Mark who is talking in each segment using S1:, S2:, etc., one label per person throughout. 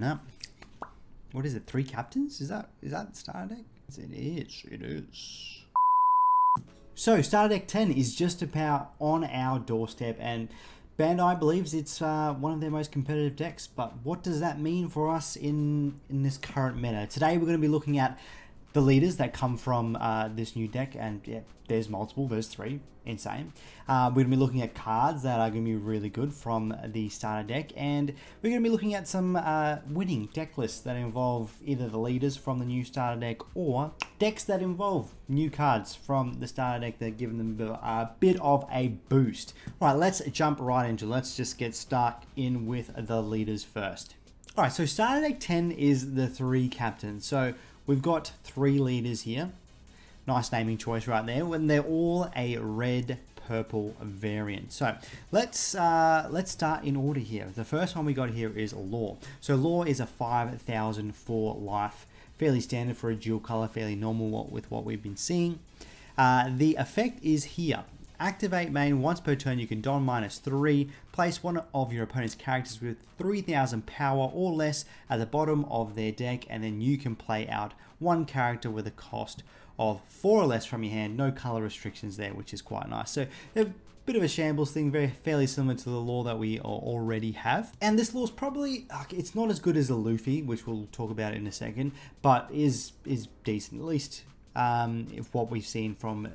S1: No. What is it? 3 captains? Is that starter deck? It is. It is. So starter deck 10 is just about on our doorstep, and Bandai believes it's one of their most competitive decks. But what does that mean for us in this current meta? Today we're going to be looking at the leaders that come from this new deck, and yeah, there's multiple, there's 3, insane. We're going to be looking at cards that are going to be really good from the starter deck, and we're going to be looking at some winning deck lists that involve either the leaders from the new starter deck or decks that involve new cards from the starter deck that give them a bit of a boost. Alright, let's jump right into it. Let's just get stuck in with the leaders first. Alright, so starter deck 10 is the 3 captains. So we've got 3 leaders here. Nice naming choice right there. When they're all a red purple variant. So let's start in order here. The first one we got here is Law. So Law is a 5,000 for life. Fairly standard for a dual color, fairly normal with what we've been seeing. The effect is here. Activate main. Once per turn you can don -3, place one of your opponent's characters with 3,000 power or less at the bottom of their deck, and then you can play out one character with a cost of 4 or less from your hand. No color restrictions there, which is quite nice. So a bit of a shambles thing, fairly similar to the law that we already have. And this law is probably, it's not as good as the Luffy, which we'll talk about in a second, but is decent, at least if what we've seen from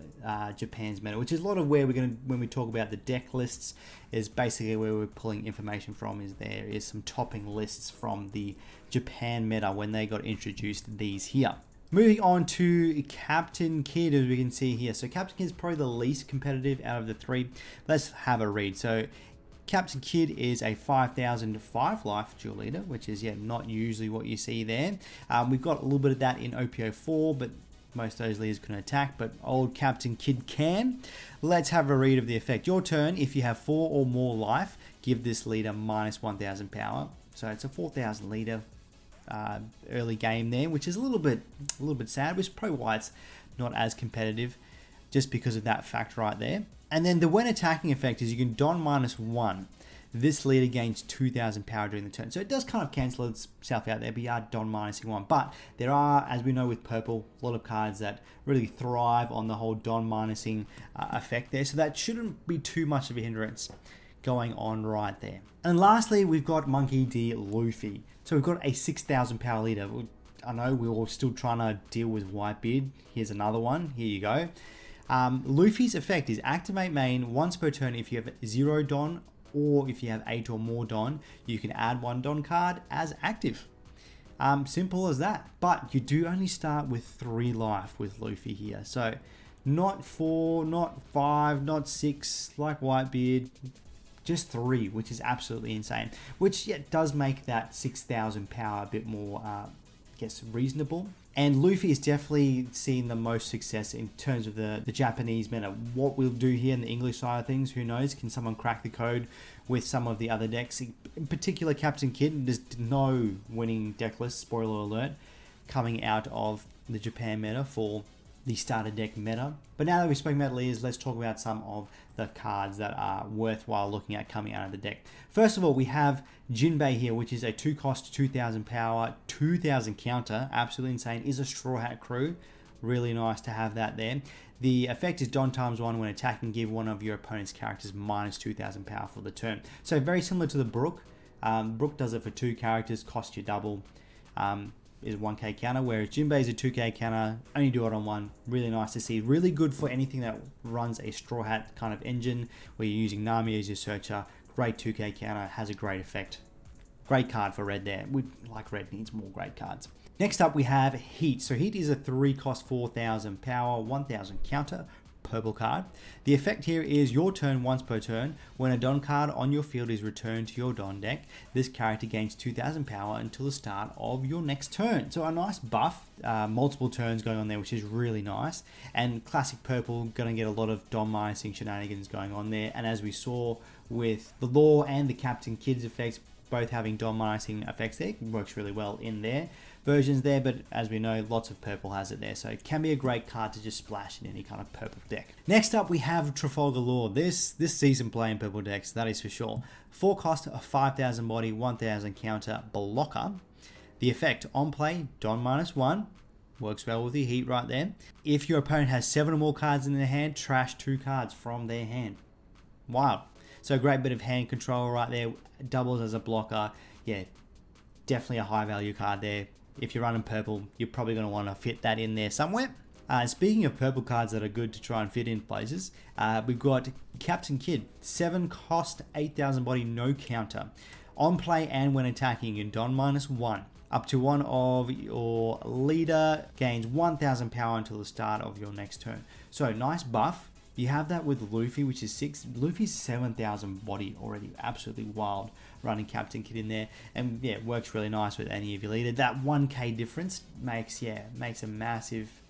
S1: Japan's meta, which is a lot of where we're going to, when we talk about the deck lists, is basically where we're pulling information from. Is there is some topping lists from the Japan meta when they got introduced these here. Moving on to Captain Kid, as we can see here. So Captain Kid is probably the least competitive out of the 3. Let's have a read. So Captain Kid is a 5,005 life dual leader, which is not usually what you see there. We've got a little bit of that in OPO4, but most of those leaders can attack, but old Captain Kid can. Let's have a read of the effect. Your turn, if you have 4 or more life, give this leader -1,000 power. So it's a 4,000 leader early game there, which is a little bit sad, which is probably why it's not as competitive, just because of that fact right there. And then the when attacking effect is you can don -1. This leader gains 2,000 power during the turn. So it does kind of cancel itself out there, but you are don -1. But there are, as we know with purple, a lot of cards that really thrive on the whole don minusing effect there. So that shouldn't be too much of a hindrance going on right there. And lastly, we've got Monkey D. Luffy. So we've got a 6,000 power leader. I know we're all still trying to deal with Whitebeard. Here's another one. Here you go. Luffy's effect is activate main. Once per turn, if you have 0 don, or if you have 8 or more don, you can add 1 don card as active. Simple as that. But you do only start with 3 life with Luffy here. So not 4, not 5, not 6 like Whitebeard. Just 3, which is absolutely insane. Which does make that 6,000 power a bit more, reasonable. And Luffy is definitely seeing the most success in terms of the Japanese meta. What we'll do here in the English side of things, who knows? Can someone crack the code with some of the other decks? In particular, Captain Kid, there's no winning deck list, spoiler alert, coming out of the Japan meta for the starter deck meta. But now that we've spoken about leaders, let's talk about some of the cards that are worthwhile looking at coming out of the deck. First of all, we have Jinbei here, which is a 2 cost, 2,000 power, 2,000 counter, absolutely insane. Is a Straw Hat crew, really nice to have that there. The effect is don ×1 when attacking, give one of your opponent's characters -2,000 power for the turn. So very similar to the Brook. Brook does it for 2 characters, cost you double. Is 1k counter, whereas Jinbei is a 2k counter, only do it on 1. Really nice to see. Really good for anything that runs a Straw Hat kind of engine, where you're using Nami as your searcher. Great 2k counter, has a great effect. Great card for red there. Like red needs more great cards. Next up we have Heat. So Heat is a 3 cost, 4,000 power, 1,000 counter, purple card. The effect here is your turn once per turn. When a don card on your field is returned to your don deck, this character gains 2,000 power until the start of your next turn. So a nice buff, multiple turns going on there, which is really nice. And classic purple, gonna get a lot of don minusing shenanigans going on there. And as we saw with the Law and the Captain Kids effects, both having don minusing effects there, works really well in there. Versions there, but as we know, lots of purple has it there, so it can be a great card to just splash in any kind of purple deck. Next up we have Trafalgar Law. This season play in purple decks, that is for sure. 4 cost, a 5,000 body, 1,000 counter blocker. The effect on play, Don -1. Works well with your heat right there. If your opponent has 7 or more cards in their hand, trash 2 cards from their hand. Wow. So a great bit of hand control right there. Doubles as a blocker. Yeah, definitely a high value card there. If you're running purple, you're probably going to want to fit that in there somewhere. Speaking of purple cards that are good to try and fit in places, we've got Captain Kidd. 7 cost, 8,000 body, no counter. On play and when attacking, in Don -1. Up to one of your leader gains 1,000 power until the start of your next turn. So nice buff. You have that with Luffy, which is 6. Luffy's 7,000 body already. Absolutely wild running Captain Kidd in there. And yeah, it works really nice with any of your leader. That 1k difference makes a massive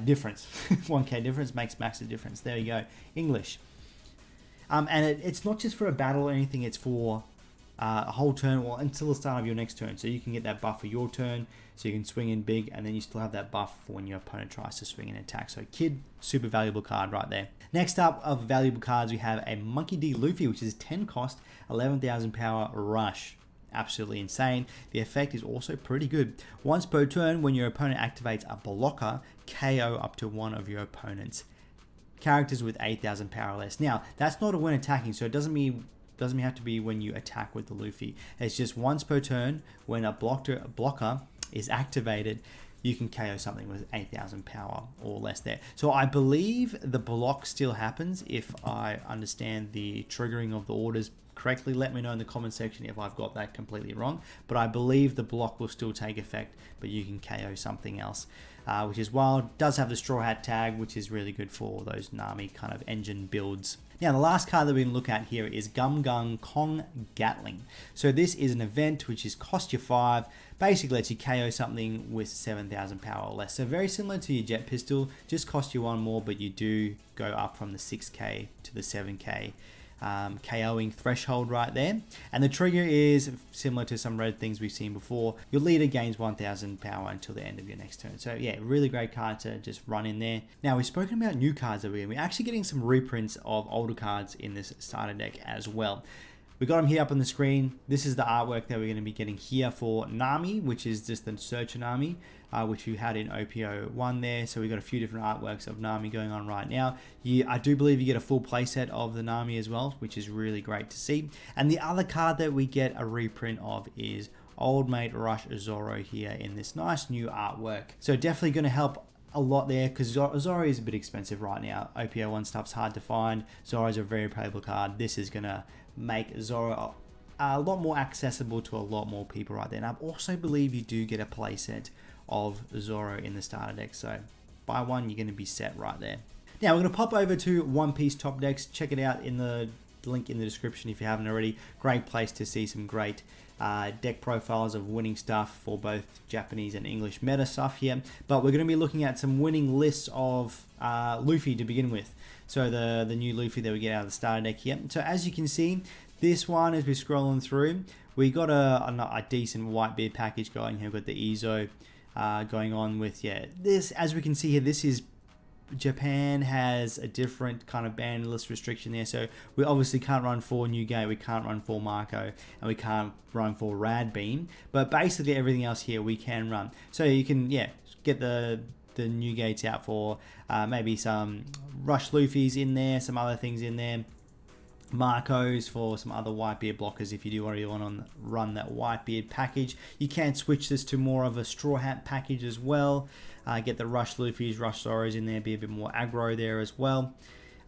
S1: difference. 1k difference makes massive difference. There you go. English. And it's not just for a battle or anything. It's for a whole turn or until the start of your next turn. So you can get that buff for your turn, so you can swing in big, and then you still have that buff for when your opponent tries to swing and attack. So Kidd, super valuable card right there. Next up of valuable cards, we have a Monkey D. Luffy, which is 10 cost, 11,000 power, rush. Absolutely insane. The effect is also pretty good. Once per turn, when your opponent activates a blocker, KO up to one of your opponent's characters with 8,000 power or less. Now, that's not a when attacking, so it doesn't have to be when you attack with the Luffy. It's just once per turn, when a blocker is activated, you can KO something with 8,000 power or less there. So I believe the block still happens if I understand the triggering of the orders correctly. Let me know in the comment section if I've got that completely wrong. But I believe the block will still take effect, but you can KO something else, which is wild. Does have the Straw Hat tag, which is really good for those Nami kind of engine builds. Now, the last card that we can look at here is Gum Gung Kong Gatling. So this is an event which is cost you 5, basically lets you KO something with 7,000 power or less. So very similar to your Jet Pistol, just cost you 1 more, but you do go up from the 6k to the 7k. KOing threshold right there, and the trigger is similar to some red things we've seen before. Your leader gains 1,000 power until the end of your next turn. So yeah, really great card to just run in there. Now, we've spoken about new cards that we're actually getting some reprints of older cards in this starter deck as well. We got them here up on the screen. This is the artwork that we're going to be getting here for Nami, which is just the Searcher Nami, which we had in OPO1 there. So we've got a few different artworks of Nami going on right now. I do believe you get a full playset of the Nami as well, which is really great to see. And the other card that we get a reprint of is Old Mate Rush Zoro here in this nice new artwork. So definitely going to help a lot there, because Zoro is a bit expensive right now. OPO1 stuff's hard to find. Zoro's a very playable card. This is going to make Zoro a lot more accessible to a lot more people right there. And I also believe you do get a playset of Zoro in the starter deck, so buy one, you're going to be set right there. Now we're going to pop over to One Piece Top Decks. Check it out in the link in the description if you haven't already. Great place to see some great deck profiles of winning stuff for both Japanese and English meta stuff here. But we're going to be looking at some winning lists of Luffy to begin with. So the new Luffy that we get out of the starter deck here. So as you can see, this one, as we're scrolling through, we got a decent Whitebeard package going here. We've got the Izo going on with, this, as we can see here, this is Japan has a different kind of ban list restriction there, so we obviously can't run for New Gate, we can't run for Marco, and we can't run for Rad Beam, but basically everything else here we can run. So you can get the New Gates out for maybe some Rush Luffy's in there, some other things in there, Marcos for some other Whitebeard blockers if you do already want to run that Whitebeard package. You can switch this to more of a Straw Hat package as well. Get the Rush Luffy's, Rush Zoros in there, be a bit more aggro there as well.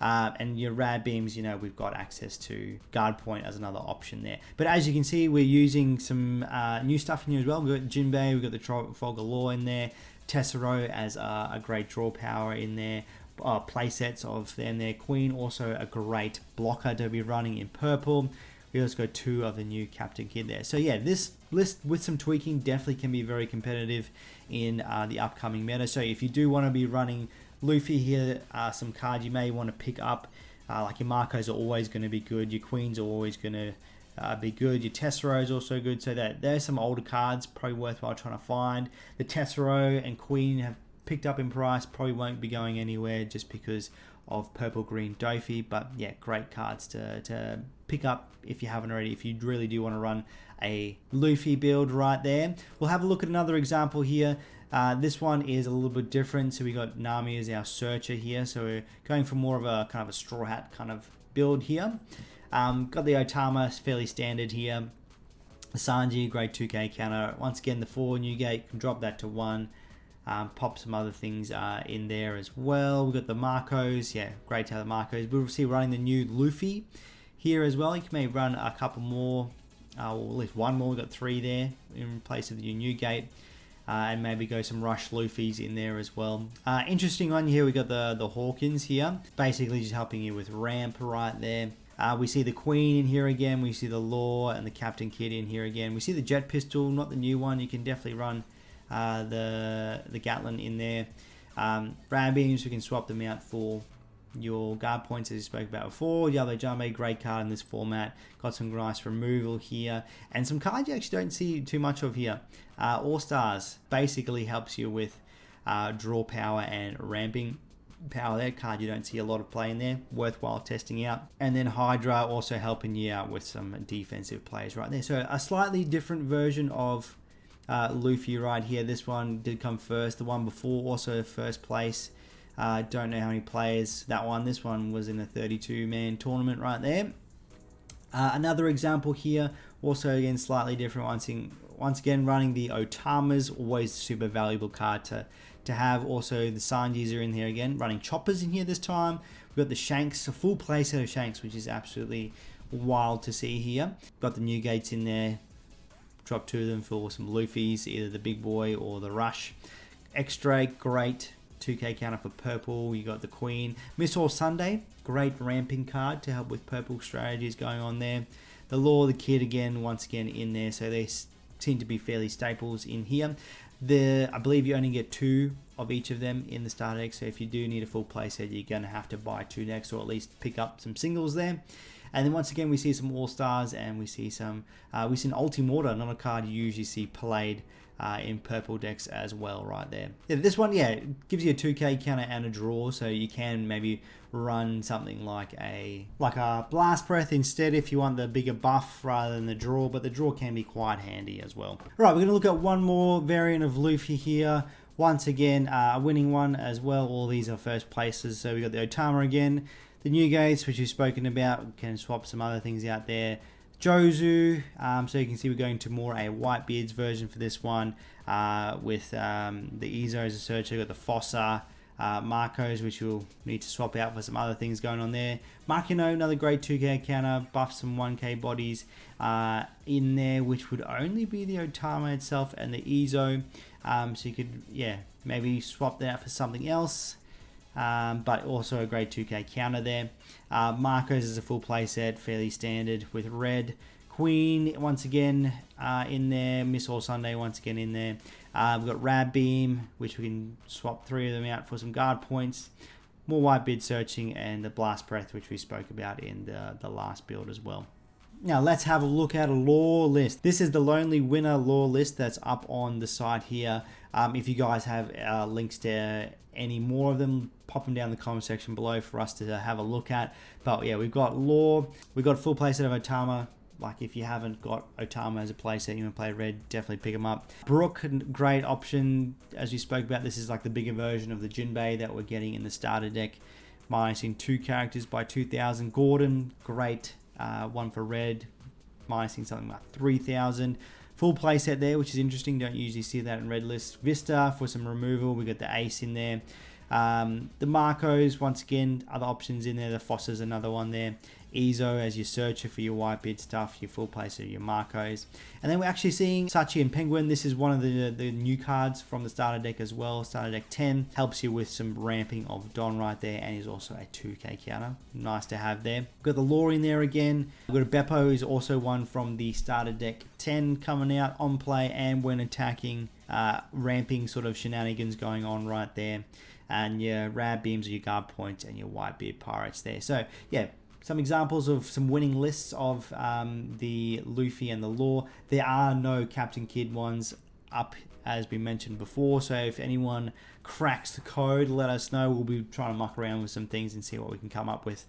S1: And your Rad Beams, we've got access to Guard Point as another option there. But as you can see, we're using some new stuff in here as well. We've got Jinbei, we've got the Trafalgar Law in there, Tessero as a great draw power in there. Playsets of them there. Queen, also a great blocker to be running in purple. We also got 2 of the new Captain Kidd there. So yeah, this list with some tweaking definitely can be very competitive in the upcoming meta. So if you do want to be running Luffy here, some cards you may want to pick up, like your Marcos are always going to be good, your Queens are always going to be good, your Tessero is also good. So that there's some older cards probably worthwhile trying to find. The Tessero and Queen have picked up in price, probably won't be going anywhere just because of purple green Dofi, but yeah, great cards to pick up if you haven't already, if you really do want to run a Luffy build right there. We'll have a look at another example here. This one is a little bit different. So we got Nami as our searcher here. So we're going for more of a kind of a straw hat kind of build here. Got the Otama, fairly standard here. The Sanji, grade 2k counter. Once again, the 4 new gate, can drop that to 1. Pop some other things in there as well. We've got the Marcos. Yeah, great to have the Marcos. We'll see running the new Luffy here as well. You can maybe run a couple more, or at least one more. We've got 3 there in place of the new gate. And maybe go some Rush Luffys in there as well. Interesting one here, we got the Hawkins here. Basically just helping you with ramp right there. We see the Queen in here again. We see the Law and the Captain Kid in here again. We see the Jet Pistol, not the new one. You can definitely run the Gatlin in there. Rad Beams, we can swap them out for your guard points as you spoke about before. Yellow Jumbo, great card in this format. Got some nice removal here. And some cards you actually don't see too much of here. All Stars basically helps you with draw power and ramping power. That card you don't see a lot of play in there. Worthwhile testing out. And then Hydra also helping you out with some defensive plays right there. So a slightly different version of Luffy right here. This one did come first. The one before also first place. Don't know how many players that one. This one was in a 32-man tournament right there. Another example here, also again slightly different. Once again running the Otamas, always super valuable card to have. Also the Sanjis are in here again, running Choppers in here this time. We've got the Shanks, a full play set of Shanks, which is absolutely wild to see here. Got the new gates in there. Drop 2 of them for some Luffys, either the Big Boy or the Rush. Extra great 2k counter for purple. You got the Queen. Miss All Sunday, great ramping card to help with purple strategies going on there. The Law, the Kid again, once again in there. So they seem to be fairly staples in here. I believe you only get 2 of each of them in the starter deck. So if you do need a full playset, you're going to have to buy 2 decks or at least pick up some singles there. And then once again, we see some All-Stars and we see some, we see an Ultimorta, not a card you usually see played in purple decks as well right there. Yeah, this one, yeah, it gives you a 2k counter and a draw, so you can maybe run something like a Blast Breath instead if you want the bigger buff rather than the draw, but the draw can be quite handy as well. All right, we're going to look at one more variant of Luffy here. Once again, a winning one as well. All these are first places, so we got the Otama again. The new gates, which we've spoken about, we can swap some other things out there. Jozu, so you can see we're going to more a Whitebeard's version for this one with the Izo as a searcher. We've got the Fossa, Marcos, which we'll need to swap out for some other things going on there. Makino, another great 2k counter, buff some 1k bodies in there, which would only be the Otama itself and the Izo. So you could, yeah, maybe swap that out for something else. But also a great 2k counter there. Marcos is a full playset, fairly standard with red. Queen once again in there. Miss All Sunday once again in there. We've got Rad Beam, which we can swap 3 of them out for some guard points. More Whitebeard searching, and the Blast Breath, which we spoke about in the last build as well. Now let's have a look at a lore list. This is the Lonely Winner lore list that's up on the site here. If you guys have links to any more of them, pop them down in the comment section below for us to have a look at. But yeah, we've got lore, we've got a full playset of Otama. Like if you haven't got Otama as a playset, you want to play red, definitely pick them up. Brook, great option. As we spoke about, this is like the bigger version of the Jinbei that we're getting in the starter deck. Minusing 2 characters by 2,000. Gordon, great. One for red, minusing something like 3,000. Full playset there, which is interesting. Don't usually see that in red lists. Vista for some removal. We got the Ace in there. The Marcos, once again, other options in there. The Fossa's another one there. Izo as your searcher for your Whitebeard stuff, your full playset, your Marcos. And then we're actually seeing Sachi and Penguin. This is one of the new cards from the starter deck as well. Starter deck 10 helps you with some ramping of Don right there, and is also a 2k counter. Nice to have there. We've got the Lore in there again. We've got a Beppo, is also one from the starter deck 10 coming out on play, and when attacking, ramping sort of shenanigans going on right there. And your Rad Beams are your guard points and your Whitebeard Pirates there. So yeah, some examples of some winning lists of the Luffy and the Lore. There are no Captain Kid ones up, as we mentioned before. So if anyone cracks the code, let us know. We'll be trying to muck around with some things and see what we can come up with.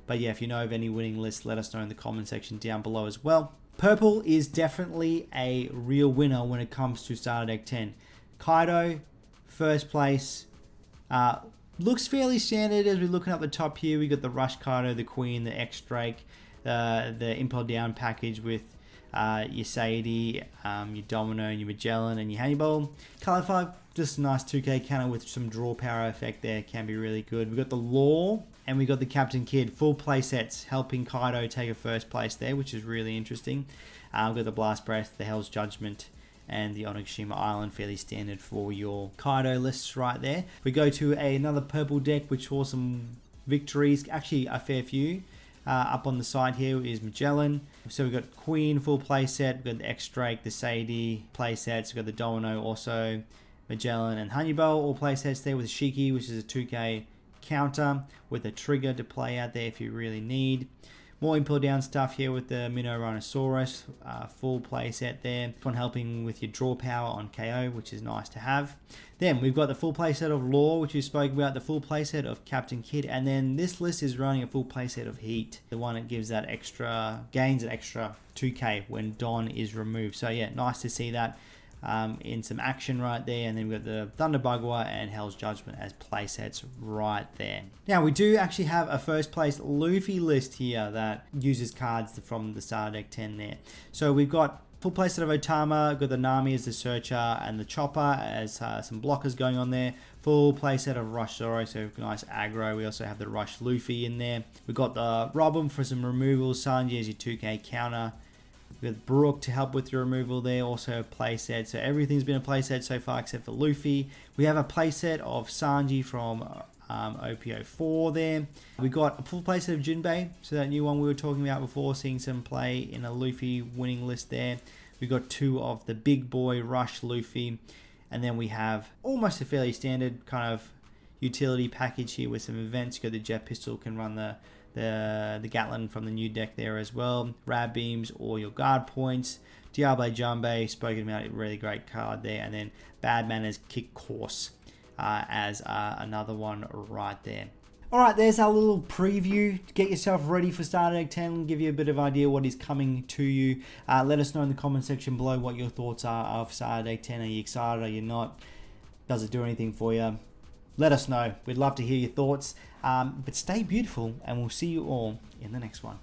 S1: But yeah, if you know of any winning lists, let us know in the comment section down below as well. Purple is definitely a real winner when it comes to Starter Deck 10. Kaido, first place. Looks fairly standard as we're looking up the top here. We got the Rush Kaido, the Queen, the X-Drake, the Impel Down package with your Sadie, your Domino, your Magellan, and your Hannibal. Color 5, just a nice 2K counter with some draw power effect there. Can be really good. We got the Law, and we got the Captain Kid. Full play sets, helping Kaido take a first place there, which is really interesting. We've got the Blast Breath, the Hell's Judgment, and the Onigashima Island, fairly standard for your Kaido lists right there. We go to another purple deck, which saw some victories, actually a fair few. Up on the side here is Magellan. So we've got Queen, full play set. We've got the X-Drake, the Sadie play sets. We've got the Domino also, Magellan and Hannibal, all play sets there with Shiki, which is a 2K counter with a trigger to play out there if you really need. More Impel Down stuff here with the Minnow Rhinoceros, full play set there. This one helping with your draw power on KO, which is nice to have. Then we've got the full play set of Law, which we spoke about, the full play set of Captain Kid, and then this list is running a full play set of Heat, the one that gives that extra, gains an extra 2K when Don is removed. So yeah, nice to see that in some action right there. And then we've got the Thunder Bugwa and Hell's Judgment as play sets right there. Now we do actually have a first place Luffy list here that uses cards from the Starter Deck 10 there. So we've got full playset of Otama, we've got the Nami as the Searcher, and the Chopper as some blockers going on there. Full playset of Rush Zoro, so nice aggro. We also have the Rush Luffy in there. We've got the Robin for some removals, Sanji as your 2K counter. We've got Brook to help with your removal there, also a playset. So everything's been a playset so far except for Luffy. We have a playset of Sanji from OPO4 there. We got a full playset of Jinbei, so that new one we were talking about before, seeing some play in a Luffy winning list there. We got 2 of the big boy Rush Luffy, and then we have almost a fairly standard kind of utility package here with some events. You got the Jet Pistol, can run the Gatlin from the new deck there as well. Rab Beams or your guard points. Diable Jambe, spoken about, a really great card there. And then Bad Manners Kick Course as another one right there. Alright, there's our little preview. Get yourself ready for Starter Deck 10. Give you a bit of idea what is coming to you. Let us know in the comment section below what your thoughts are of Starter Deck 10. Are you excited? Are you not? Does it do anything for you? Let us know. We'd love to hear your thoughts. But stay beautiful, and we'll see you all in the next one.